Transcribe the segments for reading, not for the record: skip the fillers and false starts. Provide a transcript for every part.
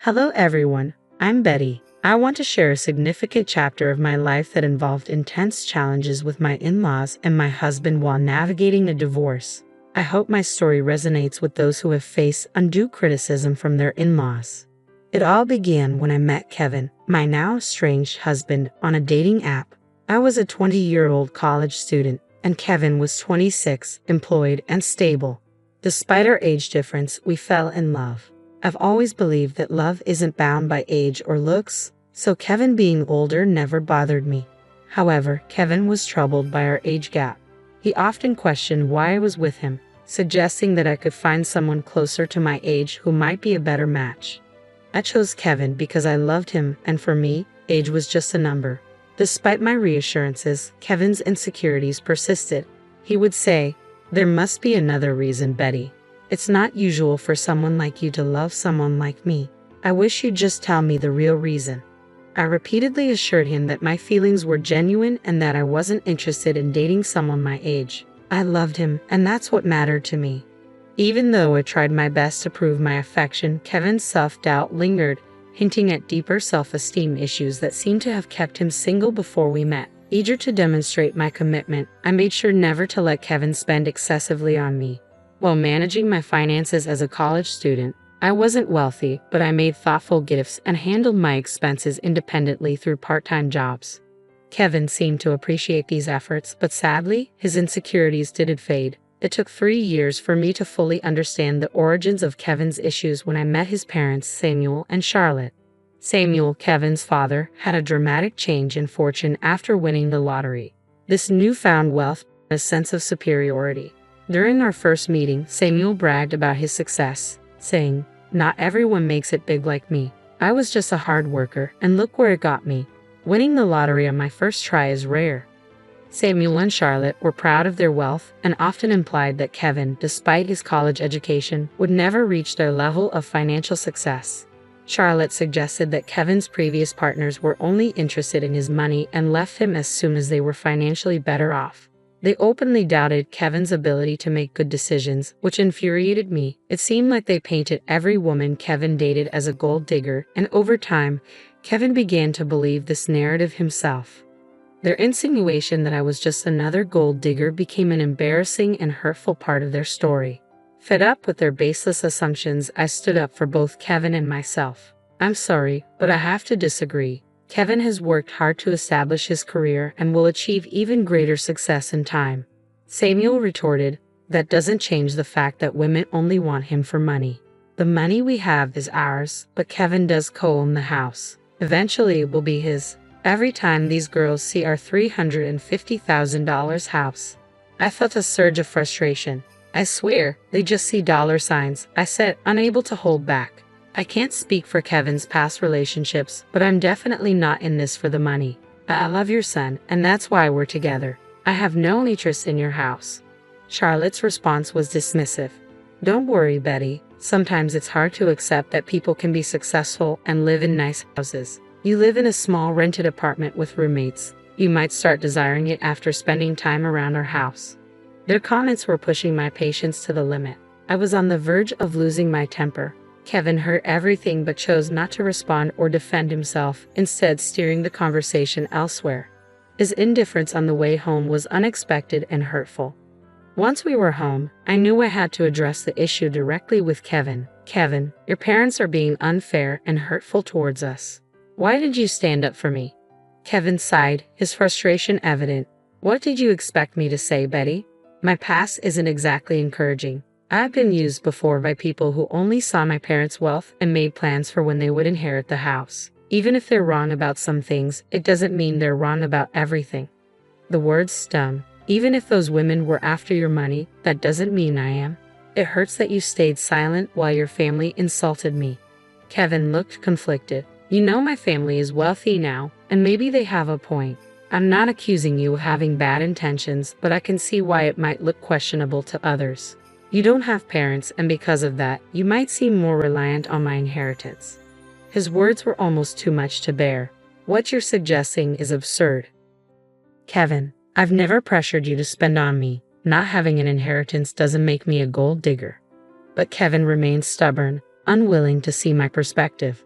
Hello everyone, I'm Betty. I want to share a significant chapter of my life that involved intense challenges with my in-laws and my husband while navigating a divorce. I hope my story resonates with those who have faced undue criticism from their in-laws. It all began when I met Kevin, my now estranged husband, on a dating app. I was a 20-year-old college student, and Kevin was 26, employed and stable. Despite our age difference, we fell in love. I've always believed that love isn't bound by age or looks, so Kevin being older never bothered me. However, Kevin was troubled by our age gap. He often questioned why I was with him, suggesting that I could find someone closer to my age who might be a better match. I chose Kevin because I loved him, and for me, age was just a number. Despite my reassurances, Kevin's insecurities persisted. He would say, "There must be another reason, Betty. It's not usual for someone like you to love someone like me. I wish you'd just tell me the real reason." I repeatedly assured him that my feelings were genuine and that I wasn't interested in dating someone my age. I loved him, and that's what mattered to me. Even though I tried my best to prove my affection, Kevin's self-doubt lingered, hinting at deeper self-esteem issues that seemed to have kept him single before we met. Eager to demonstrate my commitment, I made sure never to let Kevin spend excessively on me. While managing my finances as a college student, I wasn't wealthy, but I made thoughtful gifts and handled my expenses independently through part-time jobs. Kevin seemed to appreciate these efforts, but sadly, his insecurities didn't fade. It took 3 years for me to fully understand the origins of Kevin's issues when I met his parents, Samuel and Charlotte. Samuel, Kevin's father, had a dramatic change in fortune after winning the lottery. This newfound wealth brought a sense of superiority. During our first meeting, Samuel bragged about his success, saying, "Not everyone makes it big like me. I was just a hard worker, and look where it got me. Winning the lottery on my first try is rare." Samuel and Charlotte were proud of their wealth and often implied that Kevin, despite his college education, would never reach their level of financial success. Charlotte suggested that Kevin's previous partners were only interested in his money and left him as soon as they were financially better off. They openly doubted Kevin's ability to make good decisions, which infuriated me. It seemed like they painted every woman Kevin dated as a gold digger, and over time, Kevin began to believe this narrative himself. Their insinuation that I was just another gold digger became an embarrassing and hurtful part of their story. Fed up with their baseless assumptions, I stood up for both Kevin and myself. "I'm sorry, but I have to disagree. Kevin has worked hard to establish his career and will achieve even greater success in time." Samuel retorted, "That doesn't change the fact that women only want him for money. The money we have is ours, but Kevin does co-own the house. Eventually it will be his. Every time these girls see our $350,000 house." I felt a surge of frustration. "I swear, they just see dollar signs," I said, unable to hold back. "I can't speak for Kevin's past relationships, but I'm definitely not in this for the money. I love your son, and that's why we're together. I have no interest in your house." Charlotte's response was dismissive. "Don't worry, Betty. Sometimes it's hard to accept that people can be successful and live in nice houses. You live in a small rented apartment with roommates. You might start desiring it after spending time around our house." Their comments were pushing my patience to the limit. I was on the verge of losing my temper. Kevin heard everything but chose not to respond or defend himself, instead steering the conversation elsewhere. His indifference on the way home was unexpected and hurtful. Once we were home, I knew I had to address the issue directly with Kevin. "Kevin, your parents are being unfair and hurtful towards us. Why did you stand up for me?" Kevin sighed, his frustration evident. "What did you expect me to say, Betty? My past isn't exactly encouraging. I've been used before by people who only saw my parents' wealth and made plans for when they would inherit the house. Even if they're wrong about some things, it doesn't mean they're wrong about everything." The words stung. "Even if those women were after your money, that doesn't mean I am. It hurts that you stayed silent while your family insulted me." Kevin looked conflicted. "You know my family is wealthy now, and maybe they have a point. I'm not accusing you of having bad intentions, but I can see why it might look questionable to others. You don't have parents, and because of that, you might seem more reliant on my inheritance." His words were almost too much to bear. "What you're suggesting is absurd." "Kevin, I've never pressured you to spend on me. Not having an inheritance doesn't make me a gold digger." But Kevin remained stubborn, unwilling to see my perspective.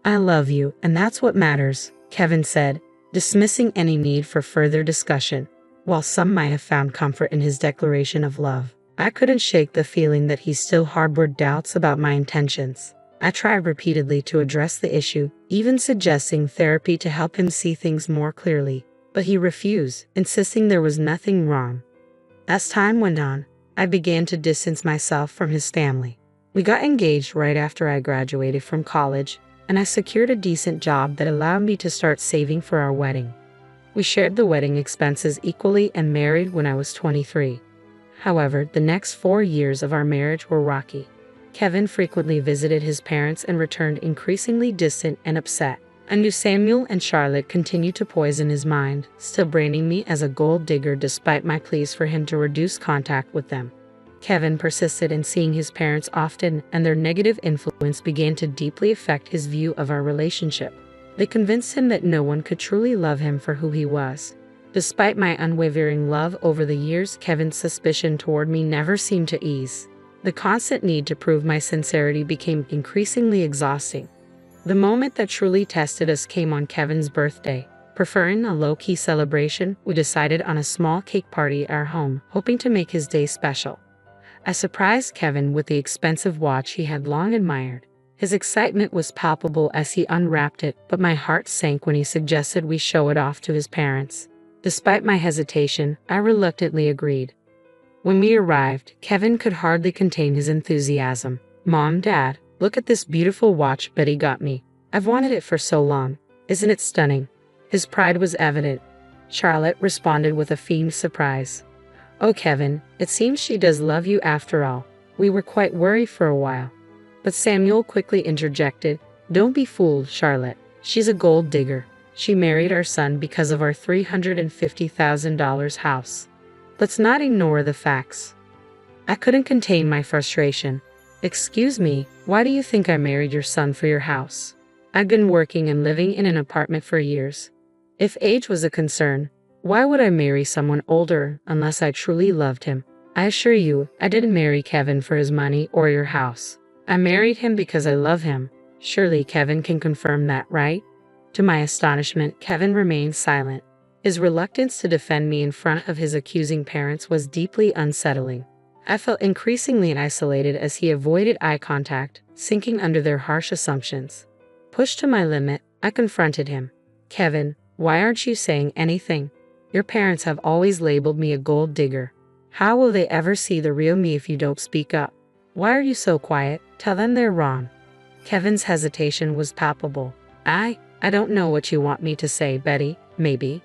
I love you, and that's what matters, Kevin said, dismissing any need for further discussion. While some might have found comfort in his declaration of love, I couldn't shake the feeling that he still harbored doubts about my intentions. I tried repeatedly to address the issue, even suggesting therapy to help him see things more clearly, but he refused, insisting there was nothing wrong. As time went on, I began to distance myself from his family. We got engaged right after I graduated from college, and I secured a decent job that allowed me to start saving for our wedding. We shared the wedding expenses equally and married when I was 23. However, the next 4 years of our marriage were rocky. Kevin frequently visited his parents and returned increasingly distant and upset. I knew Samuel and Charlotte continued to poison his mind, still branding me as a gold digger despite my pleas for him to reduce contact with them. Kevin persisted in seeing his parents often, and their negative influence began to deeply affect his view of our relationship. They convinced him that no one could truly love him for who he was. Despite my unwavering love over the years, Kevin's suspicion toward me never seemed to ease. The constant need to prove my sincerity became increasingly exhausting. The moment that truly tested us came on Kevin's birthday. Preferring a low-key celebration, we decided on a small cake party at our home, hoping to make his day special. I surprised Kevin with the expensive watch he had long admired. His excitement was palpable as he unwrapped it, but my heart sank when he suggested we show it off to his parents. Despite my hesitation, I reluctantly agreed. When we arrived, Kevin could hardly contain his enthusiasm. "Mom, Dad, look at this beautiful watch Betty got me. I've wanted it for so long. Isn't it stunning?" His pride was evident. Charlotte responded with a feigned surprise. "Oh, Kevin, it seems she does love you after all. We were quite worried for a while." But Samuel quickly interjected, "Don't be fooled, Charlotte. She's a gold digger. She married our son because of our $350,000 house. Let's not ignore the facts." I couldn't contain my frustration. "Excuse me, why do you think I married your son for your house? I've been working and living in an apartment for years. If age was a concern, why would I marry someone older unless I truly loved him? I assure you, I didn't marry Kevin for his money or your house. I married him because I love him. Surely Kevin can confirm that, right?" To my astonishment, Kevin remained silent. His reluctance to defend me in front of his accusing parents was deeply unsettling. I felt increasingly isolated as he avoided eye contact, sinking under their harsh assumptions. Pushed to my limit, I confronted him. "Kevin, why aren't you saying anything? Your parents have always labeled me a gold digger. How will they ever see the real me if you don't speak up? Why are you so quiet? Tell them they're wrong." Kevin's hesitation was palpable. I don't know what you want me to say, Betty. Maybe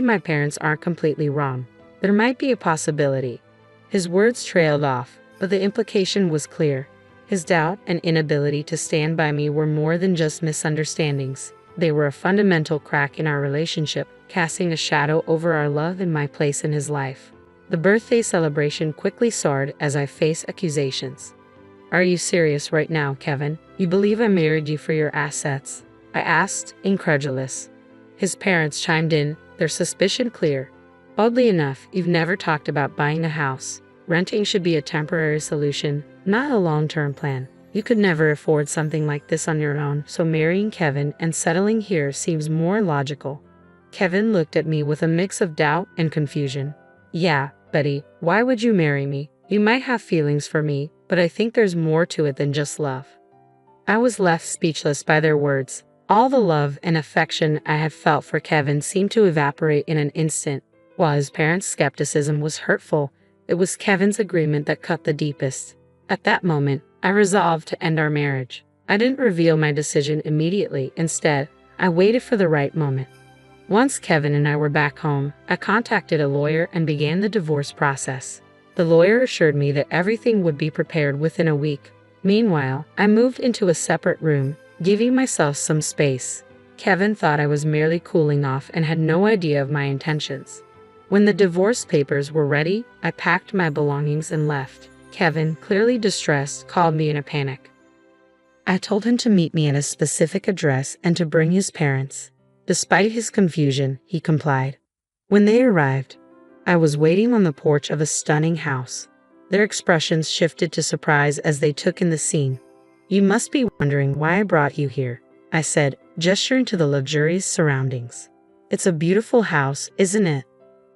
my parents aren't completely wrong. There might be a possibility." His words trailed off, but the implication was clear. His doubt and inability to stand by me were more than just misunderstandings. They were a fundamental crack in our relationship, casting a shadow over our love and my place in his life. The birthday celebration quickly soared as I faced accusations. "Are you serious right now, Kevin? You believe I married you for your assets?" I asked, incredulous. His parents chimed in, their suspicion clear. "Oddly enough, you've never talked about buying a house. Renting should be a temporary solution, not a long-term plan. You could never afford something like this on your own, so marrying Kevin and settling here seems more logical." Kevin looked at me with a mix of doubt and confusion. "Yeah, Betty, why would you marry me? You might have feelings for me, but I think there's more to it than just love." I was left speechless by their words. All the love and affection I had felt for Kevin seemed to evaporate in an instant. While his parents' skepticism was hurtful, it was Kevin's agreement that cut the deepest. At that moment, I resolved to end our marriage. I didn't reveal my decision immediately. Instead, I waited for the right moment. Once Kevin and I were back home, I contacted a lawyer and began the divorce process. The lawyer assured me that everything would be prepared within a week. Meanwhile, I moved into a separate room, giving myself some space. Kevin thought I was merely cooling off and had no idea of my intentions. When the divorce papers were ready, I packed my belongings and left. Kevin, clearly distressed, called me in a panic. I told him to meet me at a specific address and to bring his parents. Despite his confusion, he complied. When they arrived, I was waiting on the porch of a stunning house. Their expressions shifted to surprise as they took in the scene. "You must be wondering why I brought you here. I said, gesturing to the luxurious surroundings. It's a beautiful house, isn't it?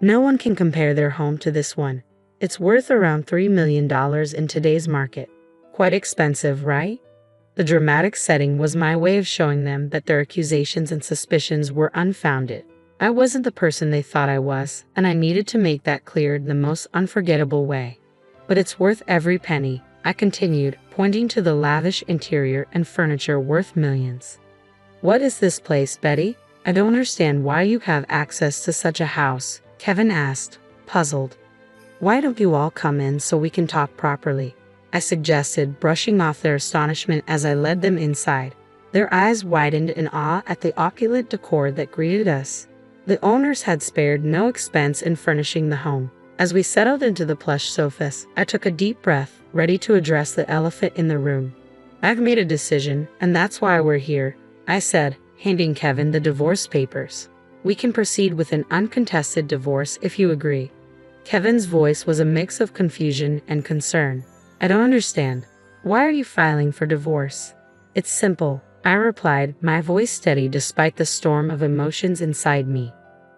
No one can compare their home to this one. It's worth around $3 million in today's market. Quite expensive, right? The dramatic setting was my way of showing them that their accusations and suspicions were unfounded. I wasn't the person they thought I was, and I needed to make that clear in the most unforgettable way. But it's worth every penny, I continued, pointing to the lavish interior and furniture worth millions. What is this place, Betty? I don't understand why you have access to such a house, Kevin asked, puzzled. Why don't you all come in so we can talk properly? I suggested, brushing off their astonishment as I led them inside. Their eyes widened in awe at the opulent decor that greeted us. The owners had spared no expense in furnishing the home. As we settled into the plush sofas, I took a deep breath, ready to address the elephant in the room. I've made a decision, and that's why we're here, I said, handing Kevin the divorce papers. We can proceed with an uncontested divorce if you agree. Kevin's voice was a mix of confusion and concern. I don't understand. Why are you filing for divorce? It's simple, I replied, my voice steady despite the storm of emotions inside me.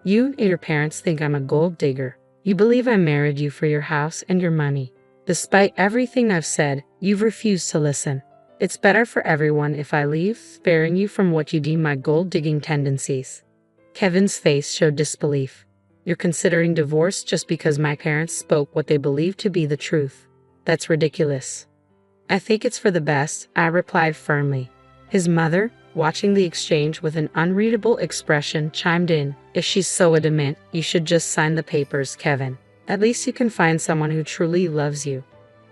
You and your parents think I'm a gold digger. You believe I married you for your house and your money. Despite everything I've said, you've refused to listen. It's better for everyone if I leave, sparing you from what you deem my gold-digging tendencies. Kevin's face showed disbelief. You're considering divorce just because my parents spoke what they believed to be the truth. That's ridiculous. I think it's for the best, I replied firmly. His mother, watching the exchange with an unreadable expression, chimed in. If she's so adamant, you should just sign the papers, Kevin. At least you can find someone who truly loves you.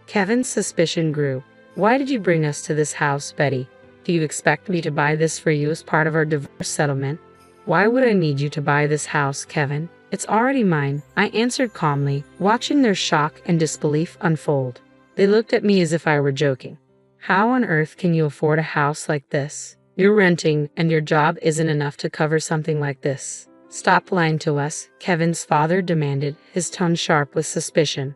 Kevin's suspicion grew. Why did you bring us to this house, Betty? Do you expect me to buy this for you as part of our divorce settlement? Why would I need you to buy this house, Kevin? It's already mine, I answered calmly, watching their shock and disbelief unfold. They looked at me as if I were joking. How on earth can you afford a house like this? You're renting, and your job isn't enough to cover something like this. Stop lying to us, Kevin's father demanded, his tone sharp with suspicion.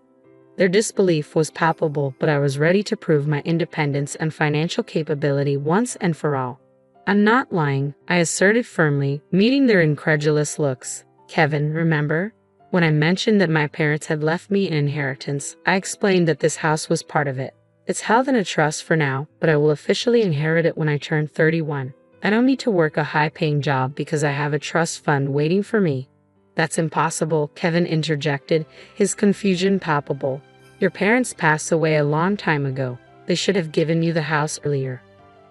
Their disbelief was palpable, but I was ready to prove my independence and financial capability once and for all. I'm not lying, I asserted firmly, meeting their incredulous looks. Kevin, remember? When I mentioned that my parents had left me an inheritance, I explained that this house was part of it. It's held in a trust for now, but I will officially inherit it when I turn 31. I don't need to work a high-paying job because I have a trust fund waiting for me. That's impossible, Kevin interjected, his confusion palpable. Your parents passed away a long time ago. They should have given you the house earlier.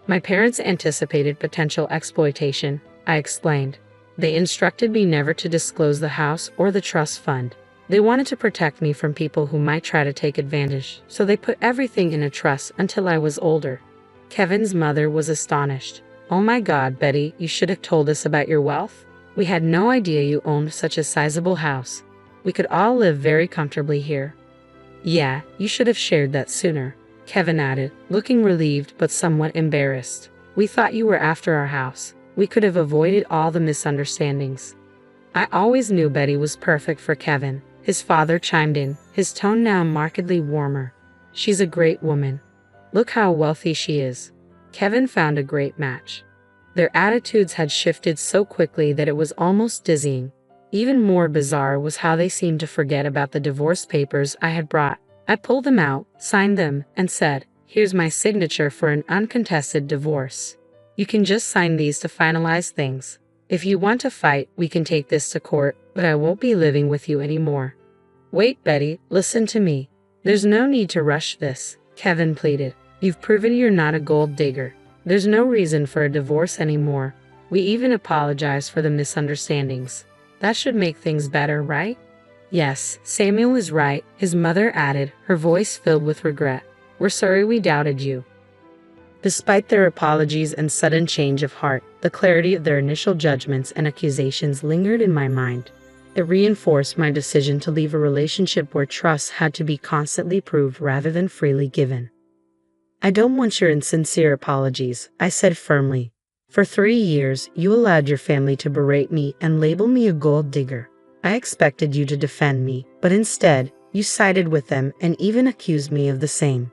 My parents anticipated potential exploitation, I explained. They instructed me never to disclose the house or the trust fund. They wanted to protect me from people who might try to take advantage, so they put everything in a trust until I was older. Kevin's mother was astonished. Oh my God, Betty, you should have told us about your wealth. We had no idea you owned such a sizable house. We could all live very comfortably here. Yeah, you should have shared that sooner, Kevin added, looking relieved but somewhat embarrassed. We thought you were after our house. We could have avoided all the misunderstandings. I always knew Betty was perfect for Kevin, his father chimed in, his tone now markedly warmer. She's a great woman. Look how wealthy she is. Kevin found a great match. Their attitudes had shifted so quickly that it was almost dizzying. Even more bizarre was how they seemed to forget about the divorce papers I had brought. I pulled them out, signed them, and said, "Here's my signature for an uncontested divorce. You can just sign these to finalize things. If you want to fight, we can take this to court, but I won't be living with you anymore." Wait, Betty, listen to me. There's no need to rush this, Kevin pleaded. You've proven you're not a gold digger. There's no reason for a divorce anymore. We even apologize for the misunderstandings. That should make things better, right? Yes, Samuel is right, his mother added, her voice filled with regret. We're sorry we doubted you. Despite their apologies and sudden change of heart, the clarity of their initial judgments and accusations lingered in my mind. It reinforced my decision to leave a relationship where trust had to be constantly proved rather than freely given. I don't want your insincere apologies, I said firmly. For 3 years, you allowed your family to berate me and label me a gold digger. I expected you to defend me, but instead, you sided with them and even accused me of the same.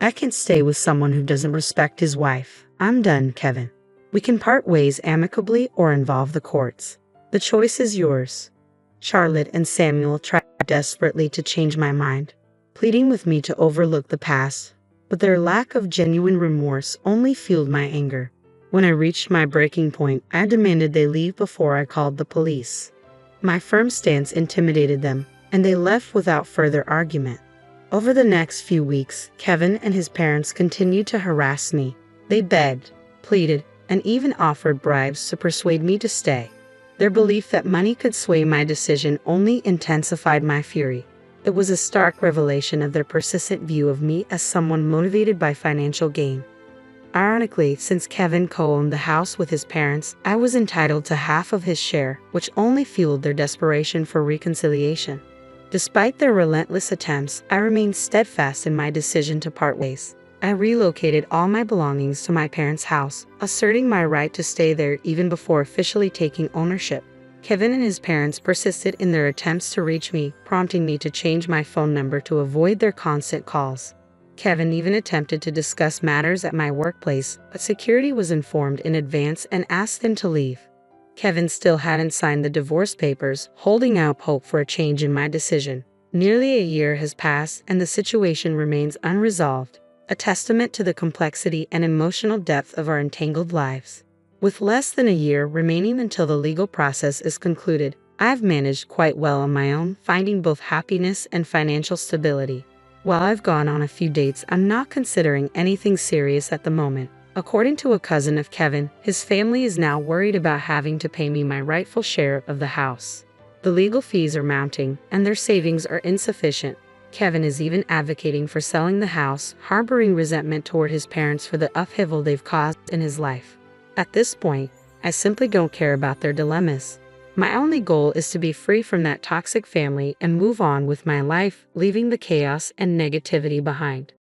I can't stay with someone who doesn't respect his wife. I'm done, Kevin. We can part ways amicably or involve the courts. The choice is yours." Charlotte and Samuel tried desperately to change my mind, pleading with me to overlook the past, but their lack of genuine remorse only fueled my anger. When I reached my breaking point, I demanded they leave before I called the police. My firm stance intimidated them, and they left without further argument. Over the next few weeks, Kevin and his parents continued to harass me. They begged, pleaded, and even offered bribes to persuade me to stay. Their belief that money could sway my decision only intensified my fury. It was a stark revelation of their persistent view of me as someone motivated by financial gain. Ironically, since Kevin co-owned the house with his parents, I was entitled to half of his share, which only fueled their desperation for reconciliation. Despite their relentless attempts, I remained steadfast in my decision to part ways. I relocated all my belongings to my parents' house, asserting my right to stay there even before officially taking ownership. Kevin and his parents persisted in their attempts to reach me, prompting me to change my phone number to avoid their constant calls. Kevin even attempted to discuss matters at my workplace, but security was informed in advance and asked them to leave. Kevin still hadn't signed the divorce papers, holding out hope for a change in my decision. Nearly a year has passed and the situation remains unresolved, a testament to the complexity and emotional depth of our entangled lives. With less than a year remaining until the legal process is concluded, I've managed quite well on my own, finding both happiness and financial stability. While I've gone on a few dates, I'm not considering anything serious at the moment. According to a cousin of Kevin, his family is now worried about having to pay me my rightful share of the house. The legal fees are mounting, and their savings are insufficient. Kevin is even advocating for selling the house, harboring resentment toward his parents for the upheaval they've caused in his life. At this point, I simply don't care about their dilemmas. My only goal is to be free from that toxic family and move on with my life, leaving the chaos and negativity behind.